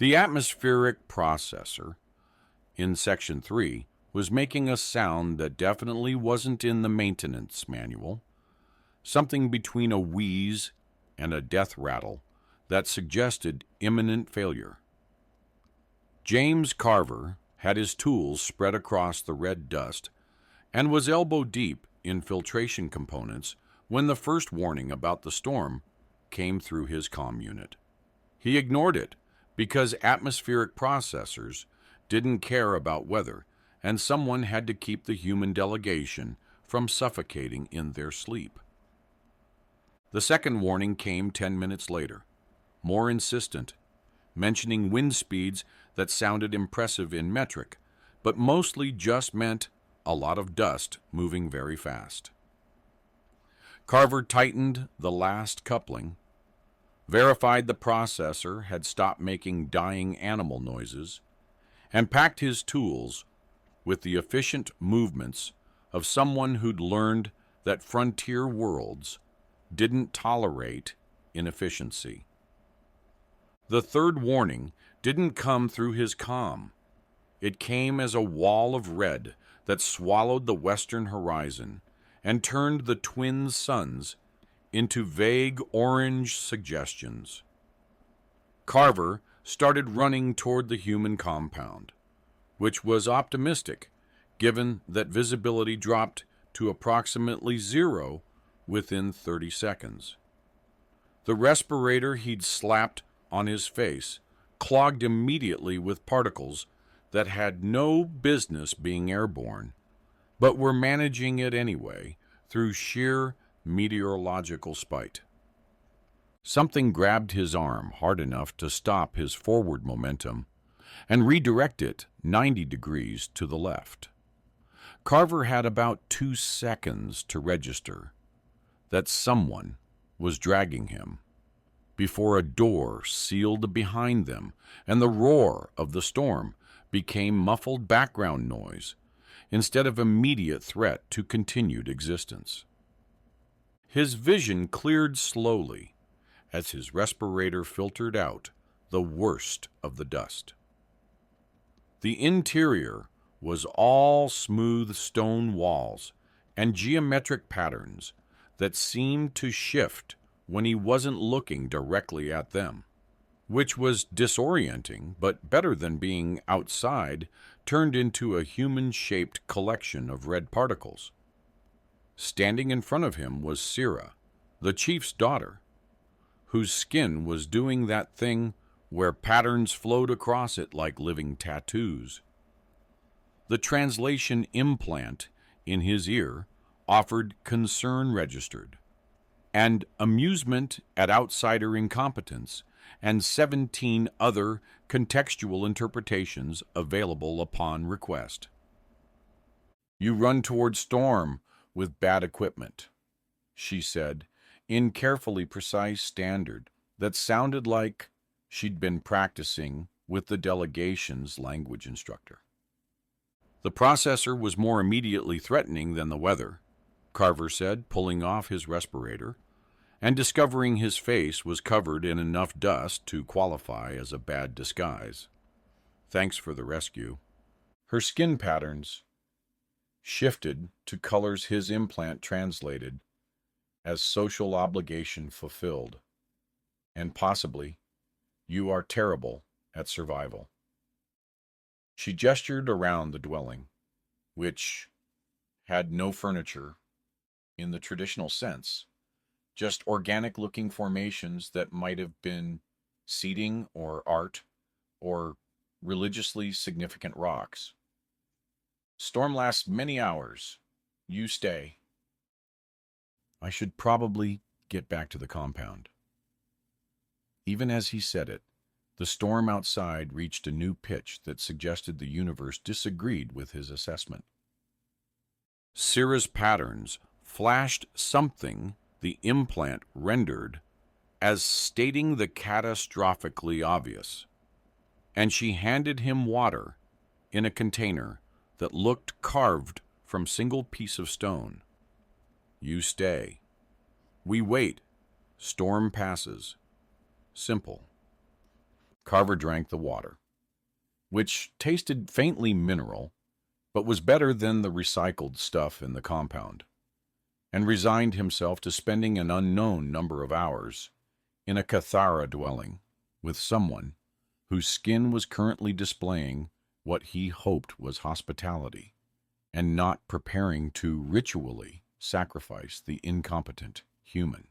The atmospheric processor in Section 3 was making a sound that definitely wasn't in the maintenance manual, something between a wheeze and a death rattle that suggested imminent failure. James Carver had his tools spread across the red dust and was elbow-deep in filtration components when the first warning about the storm came through his comm unit. He ignored it because atmospheric processors didn't care about weather, and someone had to keep the human delegation from suffocating in their sleep. The second warning came 10 minutes later, more insistent, mentioning wind speeds that sounded impressive in metric, but mostly just meant a lot of dust moving very fast. Carver tightened the last coupling, verified the processor had stopped making dying animal noises, and packed his tools with the efficient movements of someone who'd learned that frontier worlds didn't tolerate inefficiency. The third warning didn't come through his comm. It came as a wall of red that swallowed the western horizon and turned the twin suns into vague orange suggestions. Carver started running toward the human compound, which was optimistic given that visibility dropped to approximately zero within 30 seconds. The respirator he'd slapped on his face clogged immediately with particles that had no business being airborne, but were managing it anyway through sheer meteorological spite. Something grabbed his arm hard enough to stop his forward momentum and redirect it 90 degrees to the left. Carver had about 2 seconds to register that someone was dragging him before a door sealed behind them and the roar of the storm became muffled background noise instead of immediate threat to continued existence. His vision cleared slowly as his respirator filtered out the worst of the dust. The interior was all smooth stone walls and geometric patterns that seemed to shift when he wasn't looking directly at them, which was disorienting, but better than being outside, turned into a human-shaped collection of red particles. Standing in front of him was Syrah, the chief's daughter, whose skin was doing that thing where patterns flowed across it like living tattoos. The translation implant in his ear offered concern registered, and amusement at outsider incompetence, and 17 other contextual interpretations available upon request. "You run toward storm with bad equipment," she said, in carefully precise standard that sounded like she'd been practicing with the delegation's language instructor. The processor was more immediately threatening than the weather, Carver said, pulling off his respirator, and discovering his face was covered in enough dust to qualify as a bad disguise. "Thanks for the rescue." Her skin patterns shifted to colors his implant translated as social obligation fulfilled, and possibly, "You are terrible at survival." She gestured around the dwelling, which had no furniture in the traditional sense, just organic-looking formations that might have been seating or art or religiously significant rocks. "Storm lasts many hours. You stay." "I should probably get back to the compound." Even as he said it, the storm outside reached a new pitch that suggested the universe disagreed with his assessment. Syrah's patterns flashed something the implant rendered as stating the catastrophically obvious, and she handed him water in a container that looked carved from single piece of stone. "You stay. We wait. Storm passes." Simple. Carver drank the water, which tasted faintly mineral, but was better than the recycled stuff in the compound, and resigned himself to spending an unknown number of hours in a Cathara dwelling with someone whose skin was currently displaying what he hoped was hospitality, and not preparing to ritually sacrifice the incompetent human.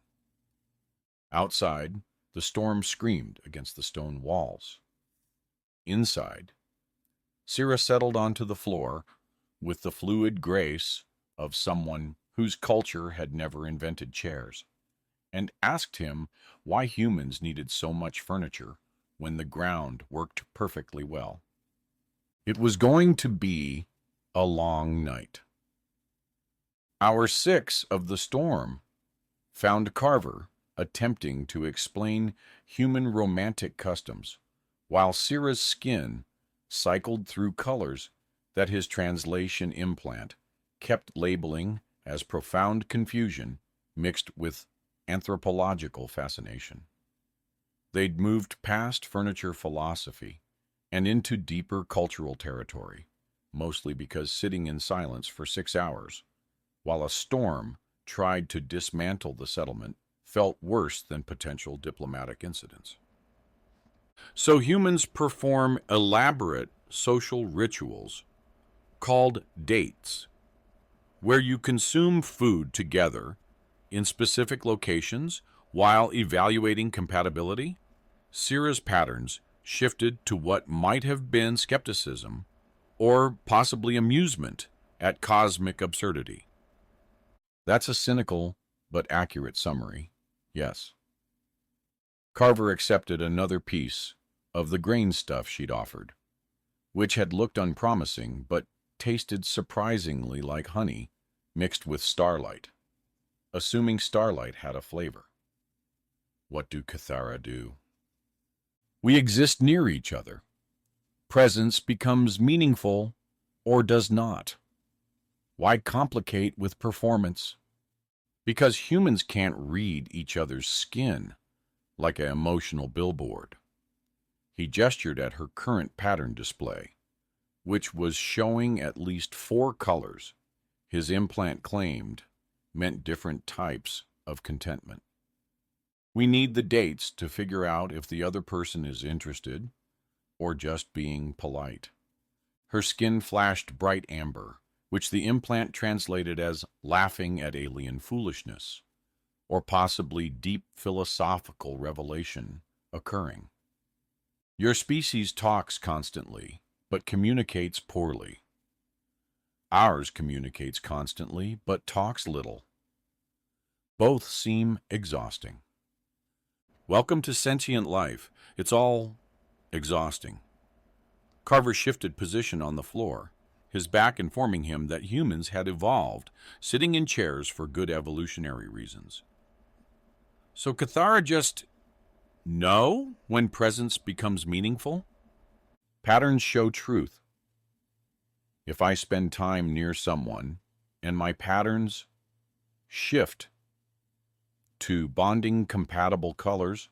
Outside, the storm screamed against the stone walls. Inside, Syrah settled onto the floor with the fluid grace of someone whose culture had never invented chairs, and asked him why humans needed so much furniture when the ground worked perfectly well. It was going to be a long night. Hour 6 of the storm found Carver attempting to explain human romantic customs, while Syrah's skin cycled through colors that his translation implant kept labeling as profound confusion mixed with anthropological fascination. They'd moved past furniture philosophy and into deeper cultural territory, mostly because sitting in silence for 6 hours, while a storm tried to dismantle the settlement, felt worse than potential diplomatic incidents. So humans perform elaborate social rituals called dates, where you consume food together in specific locations while evaluating compatibility. Syrah's patterns shifted to what might have been skepticism or possibly amusement at cosmic absurdity. That's a cynical but accurate summary, yes. Carver accepted another piece of the grain stuff she'd offered, which had looked unpromising but tasted surprisingly like honey mixed with starlight, assuming starlight had a flavor. What do Cathara do? We exist near each other. Presence becomes meaningful or does not. Why complicate with performance? Because humans can't read each other's skin like an emotional billboard. He gestured at her current pattern display, which was showing at least 4 colors his implant claimed meant different types of contentment. We need the dates to figure out if the other person is interested or just being polite. Her skin flashed bright amber, which the implant translated as laughing at alien foolishness, or possibly deep philosophical revelation occurring. Your species talks constantly, but communicates poorly. Ours communicates constantly, but talks little. Both seem exhausting. Welcome to sentient life. It's all exhausting. Carver shifted position on the floor, his back informing him that humans had evolved, sitting in chairs for good evolutionary reasons. So Cathara just know when presence becomes meaningful? Patterns show truth. If I spend time near someone and my patterns shift to bonding compatible colors,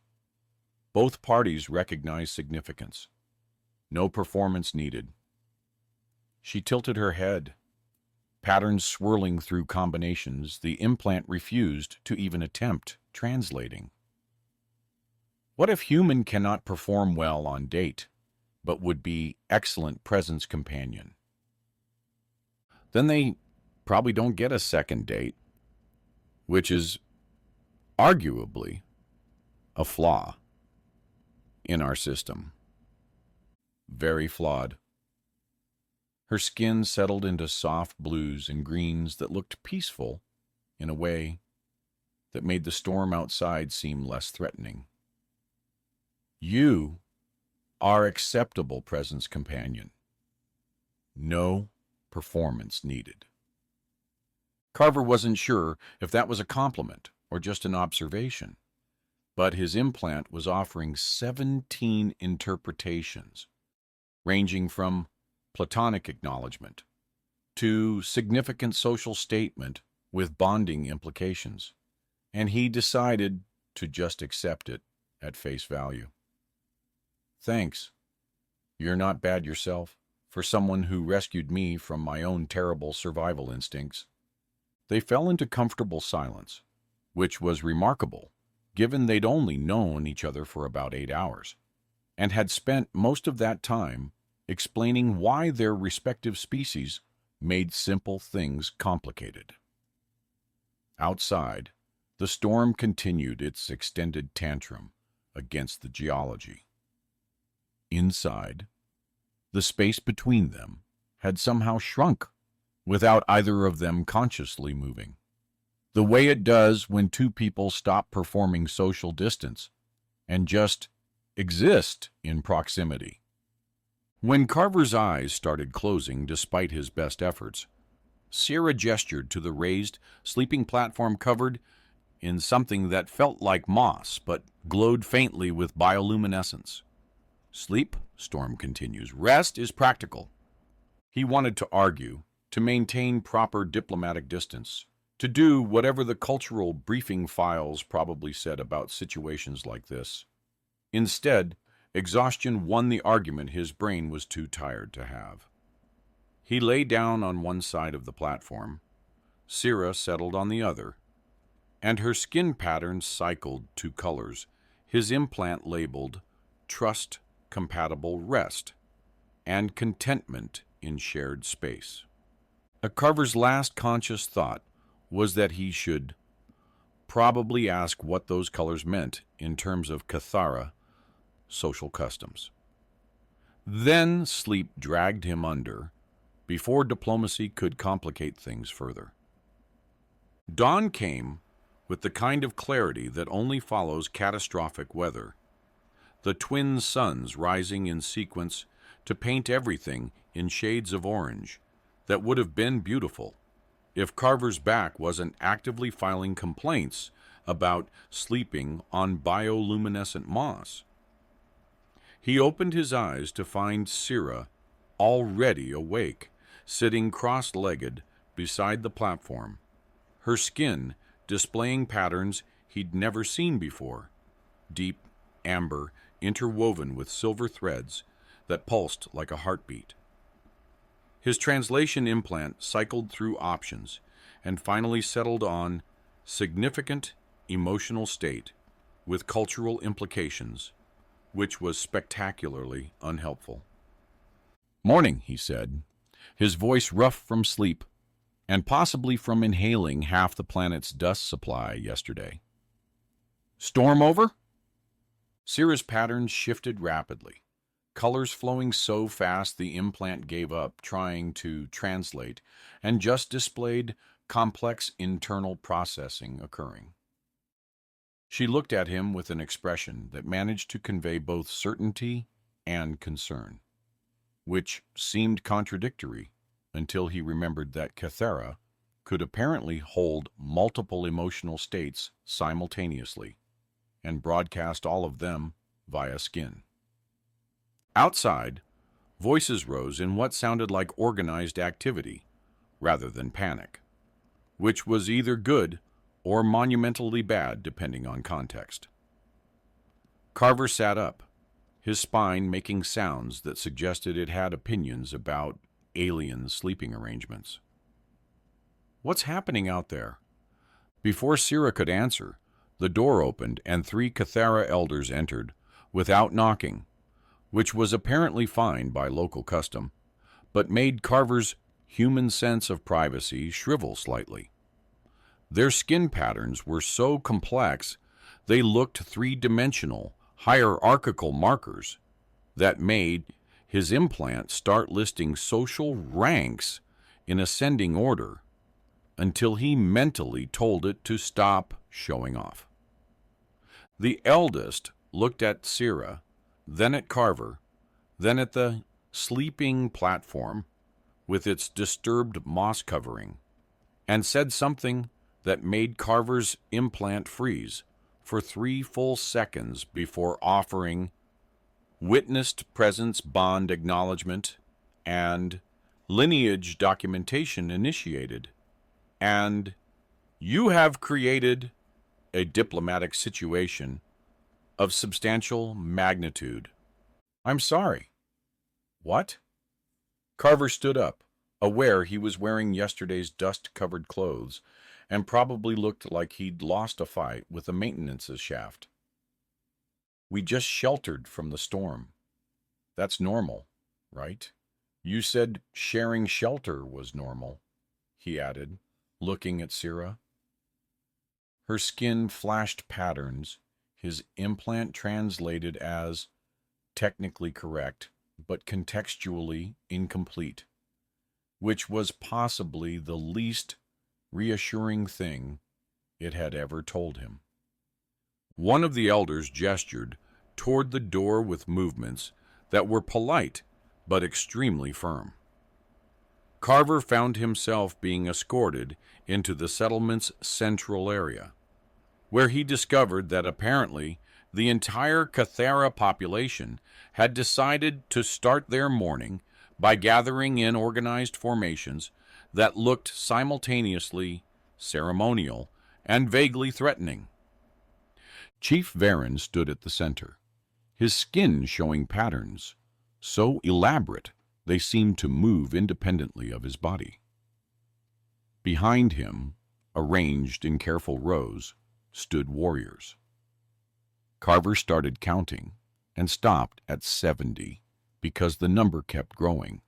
both parties recognize significance. No performance needed. She tilted her head, patterns swirling through combinations the implant refused to even attempt translating. What if human cannot perform well on date, but would be excellent presence companion? Then they probably don't get a second date, which is arguably a flaw in our system. Very flawed. Her skin settled into soft blues and greens that looked peaceful in a way that made the storm outside seem less threatening. You are acceptable presence companion. No performance needed. Carver wasn't sure if that was a compliment or just an observation, but his implant was offering 17 interpretations, ranging from platonic acknowledgment to significant social statement with bonding implications, and he decided to just accept it at face value. Thanks. You're not bad yourself, for someone who rescued me from my own terrible survival instincts. They fell into comfortable silence, which was remarkable, given they'd only known each other for about 8 hours, and had spent most of that time explaining why their respective species made simple things complicated. Outside, the storm continued its extended tantrum against the geology. Inside, the space between them had somehow shrunk without either of them consciously moving, the way it does when two people stop performing social distance and just exist in proximity. When Carver's eyes started closing despite his best efforts, Sierra gestured to the raised, sleeping platform covered in something that felt like moss but glowed faintly with bioluminescence. Sleep, Storm continues, rest is practical. He wanted to argue, to maintain proper diplomatic distance, to do whatever the cultural briefing files probably said about situations like this. Instead, exhaustion won the argument his brain was too tired to have. He lay down on one side of the platform. Sierra settled on the other, and her skin patterns cycled to colors, his implant labeled Trust, Compatible Rest, and Contentment in Shared Space. Carver's last conscious thought was that he should probably ask what those colors meant in terms of Cathara social customs. Then sleep dragged him under before diplomacy could complicate things further. Dawn came with the kind of clarity that only follows catastrophic weather, the twin suns rising in sequence to paint everything in shades of orange that would have been beautiful if Carver's back wasn't actively filing complaints about sleeping on bioluminescent moss. He opened his eyes to find Sierra already awake, sitting cross-legged beside the platform, her skin displaying patterns he'd never seen before, deep amber interwoven with silver threads that pulsed like a heartbeat. His translation implant cycled through options and finally settled on significant emotional state with cultural implications, which was spectacularly unhelpful. "Morning," he said, his voice rough from sleep and possibly from inhaling half the planet's dust supply yesterday. "Storm over?" Sierra's patterns shifted rapidly, colors flowing so fast the implant gave up trying to translate and just displayed complex internal processing occurring. She looked at him with an expression that managed to convey both certainty and concern, which seemed contradictory until he remembered that Cathara could apparently hold multiple emotional states simultaneously and broadcast all of them via skin. Outside, voices rose in what sounded like organized activity rather than panic, which was either good or monumentally bad depending on context. Carver sat up, his spine making sounds that suggested it had opinions about alien sleeping arrangements. "What's happening out there?" Before Sierra could answer, the door opened and 3 Cathara elders entered, without knocking, which was apparently fine by local custom, but made Carver's human sense of privacy shrivel slightly. Their skin patterns were so complex they looked three-dimensional, hierarchical markers that made his implant start listing social ranks in ascending order until he mentally told it to stop showing off. The eldest looked at Sierra, then at Carver, then at the sleeping platform with its disturbed moss covering, and said something that made Carver's implant freeze for 3 full seconds before offering witnessed presence bond acknowledgment and lineage documentation initiated, and you have created a diplomatic situation of substantial magnitude. I'm sorry. What? Carver stood up, aware he was wearing yesterday's dust-covered clothes and probably looked like he'd lost a fight with a maintenance shaft. We just sheltered from the storm. That's normal, right? You said sharing shelter was normal, he added, looking at Syrah. Her skin flashed patterns, his implant translated as technically correct, but contextually incomplete, which was possibly the least reassuring thing it had ever told him. One of the elders gestured toward the door with movements that were polite but extremely firm. Carver found himself being escorted into the settlement's central area, where he discovered that apparently the entire Cathara population had decided to start their morning by gathering in organized formations that looked simultaneously ceremonial and vaguely threatening. Chief Varen stood at the center, his skin showing patterns so elaborate they seemed to move independently of his body. Behind him, arranged in careful rows, stood warriors. Carver started counting and stopped at 70 because the number kept growing,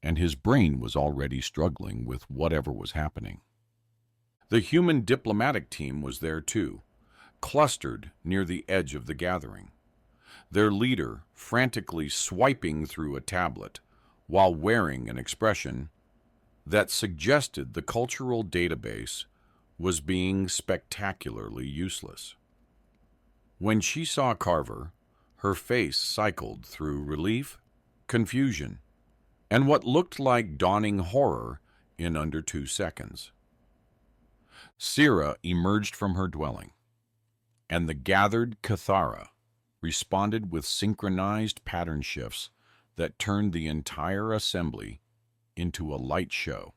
and his brain was already struggling with whatever was happening. The human diplomatic team was there too, clustered near the edge of the gathering, their leader frantically swiping through a tablet while wearing an expression that suggested the cultural database was being spectacularly useless. When she saw Carver, her face cycled through relief, confusion, and what looked like dawning horror in under 2 seconds. Syrah emerged from her dwelling, and the gathered Cathara responded with synchronized pattern shifts that turned the entire assembly into a light show.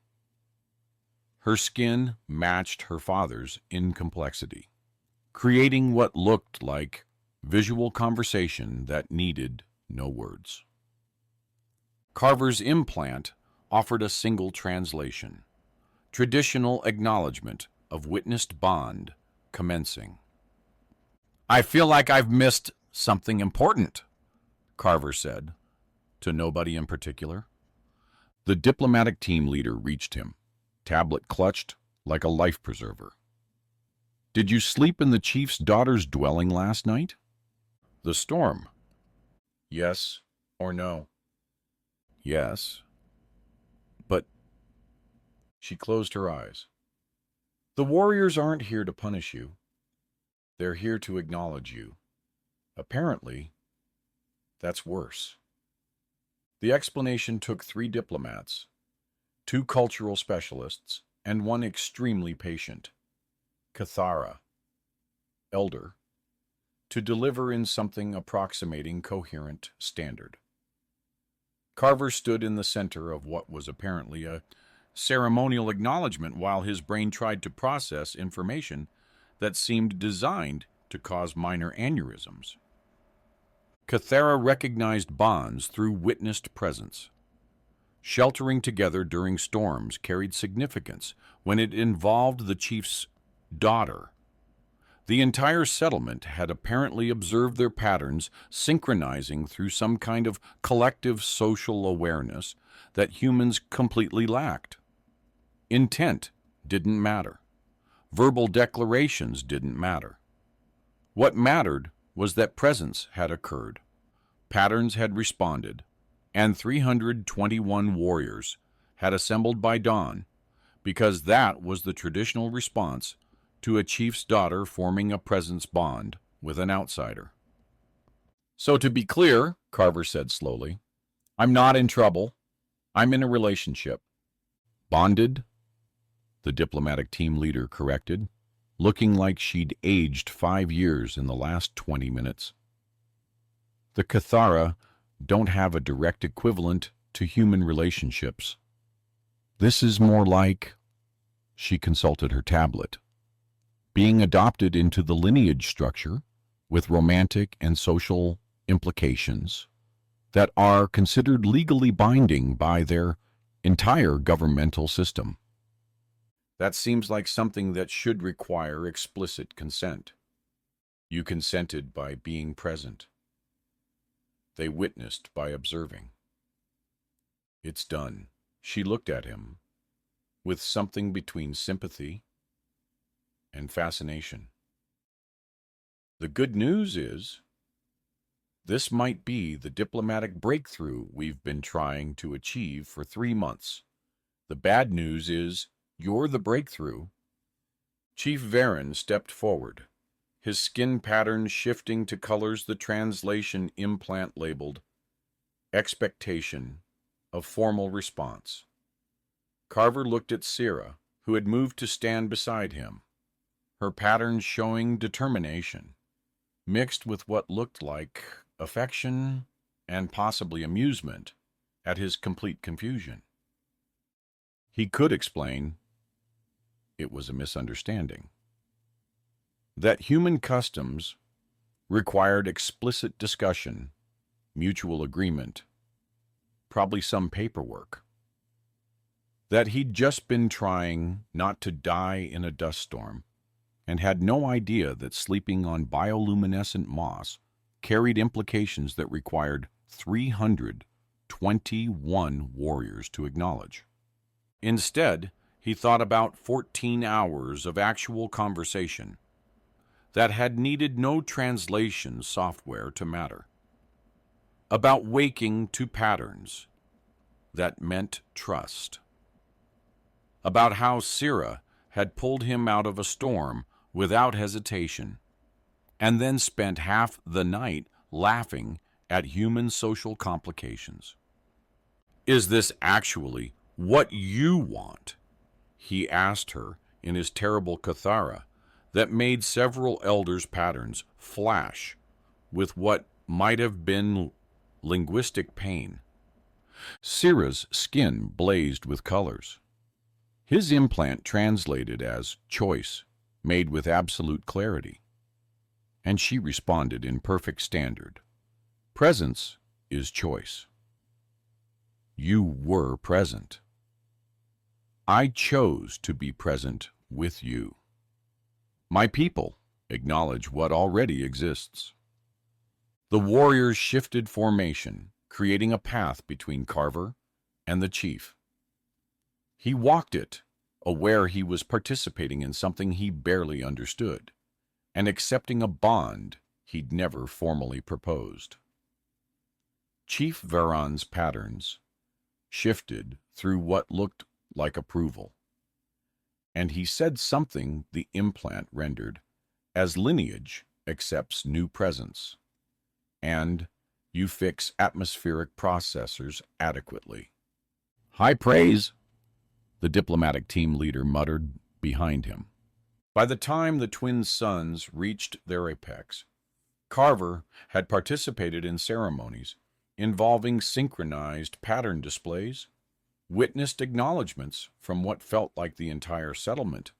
Her skin matched her father's in complexity, creating what looked like visual conversation that needed no words. Carver's implant offered a single translation, traditional acknowledgment of witnessed bond commencing. I feel like I've missed something important, Carver said, to nobody in particular. The diplomatic team leader reached him, tablet clutched like a life preserver. Did you sleep in the chief's daughter's dwelling last night? The storm. Yes or no? Yes. But she closed her eyes. The warriors aren't here to punish you. They're here to acknowledge you. Apparently, that's worse. The explanation took 3 diplomats, 2 cultural specialists, and 1 extremely patient, Cathara, elder, to deliver in something approximating coherent standard. Carver stood in the center of what was apparently a ceremonial acknowledgment while his brain tried to process information that seemed designed to cause minor aneurysms. Cathara recognized bonds through witnessed presence. Sheltering together during storms carried significance when it involved the chief's daughter. The entire settlement had apparently observed their patterns synchronizing through some kind of collective social awareness that humans completely lacked. Intent didn't matter. Verbal declarations didn't matter. What mattered was that presence had occurred, patterns had responded, and 321 warriors had assembled by dawn, because that was the traditional response to a chief's daughter forming a presence bond with an outsider. So to be clear, Carver said slowly, I'm not in trouble. I'm in a relationship. Bonded? The diplomatic team leader corrected, looking like she'd aged 5 years in the last 20 minutes. The Cathara don't have a direct equivalent to human relationships. This is more like, she consulted her tablet, being adopted into the lineage structure with romantic and social implications. that are considered legally binding by their entire governmental system. That seems like something that should require explicit consent. You consented by being present. They witnessed by observing. It's done. She looked at him with something between sympathy and fascination. The good news is, this might be the diplomatic breakthrough we've been trying to achieve for 3 months. The bad news is, you're the breakthrough. Chief Varen stepped forward, his skin pattern shifting to colors the translation implant labeled expectation of formal response. Carver looked at Syrah, who had moved to stand beside him, her pattern showing determination, mixed with what looked like affection and possibly amusement at his complete confusion. He could explain it was a misunderstanding, that human customs required explicit discussion, mutual agreement, probably some paperwork, that he'd just been trying not to die in a dust storm and had no idea that sleeping on bioluminescent moss carried implications that required 321 warriors to acknowledge. Instead, he thought about 14 hours of actual conversation that had needed no translation software to matter, about waking to patterns that meant trust, about how Syrah had pulled him out of a storm without hesitation, and then spent half the night laughing at human social complications. Is this actually what you want? He asked her in his terrible Cathara that made several elders' patterns flash with what might have been linguistic pain. Syrah's skin blazed with colors. His implant translated as choice, made with absolute clarity. And she responded in perfect standard. Presence is choice. You were present. I chose to be present with you. My people acknowledge what already exists. The warriors shifted formation, creating a path between Carver and the chief. He walked it, aware he was participating in something he barely understood, and accepting a bond he'd never formally proposed. Chief Varan's patterns shifted through what looked like approval, and he said something the implant rendered as lineage accepts new presence, and you fix atmospheric processors adequately. High praise, the diplomatic team leader muttered behind him. By the time the twin sons reached their apex, Carver had participated in ceremonies involving synchronized pattern displays, witnessed acknowledgments from what felt like the entire settlement,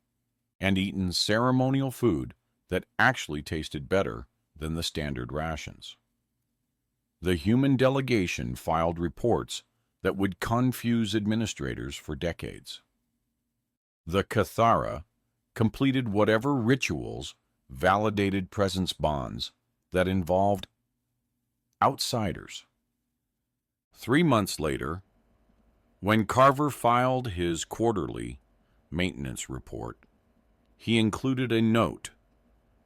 and eaten ceremonial food that actually tasted better than the standard rations. The human delegation filed reports that would confuse administrators for decades. The Cathara completed whatever rituals validated presence bonds that involved outsiders. 3 months later, when Carver filed his quarterly maintenance report, he included a note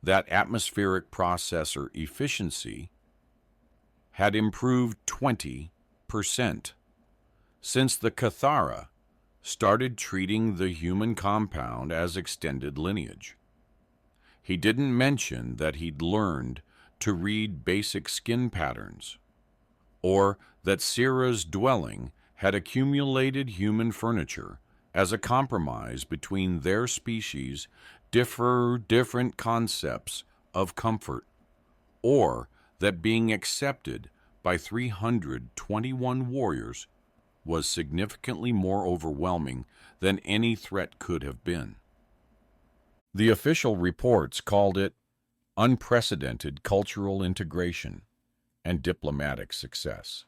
that atmospheric processor efficiency had improved 20% since the Cathara started treating the human compound as extended lineage. He didn't mention that he'd learned to read basic skin patterns, or that Syrah's dwelling had accumulated human furniture as a compromise between their species' different concepts of comfort, or that being accepted by 321 warriors was significantly more overwhelming than any threat could have been. The official reports called it unprecedented cultural integration and diplomatic success.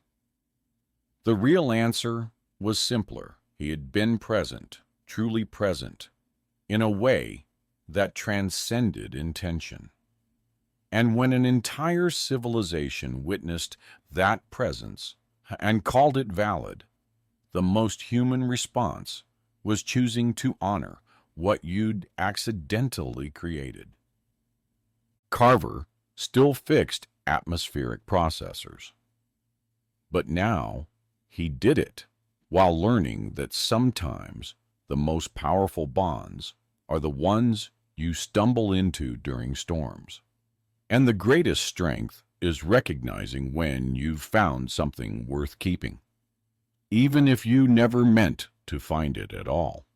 The real answer was simpler. He had been present, truly present, in a way that transcended intention. And when an entire civilization witnessed that presence and called it valid, the most human response was choosing to honor what you'd accidentally created. Carver still fixed atmospheric processors, but now he did it while learning that sometimes the most powerful bonds are the ones you stumble into during storms. And the greatest strength is recognizing when you've found something worth keeping, even if you never meant to find it at all.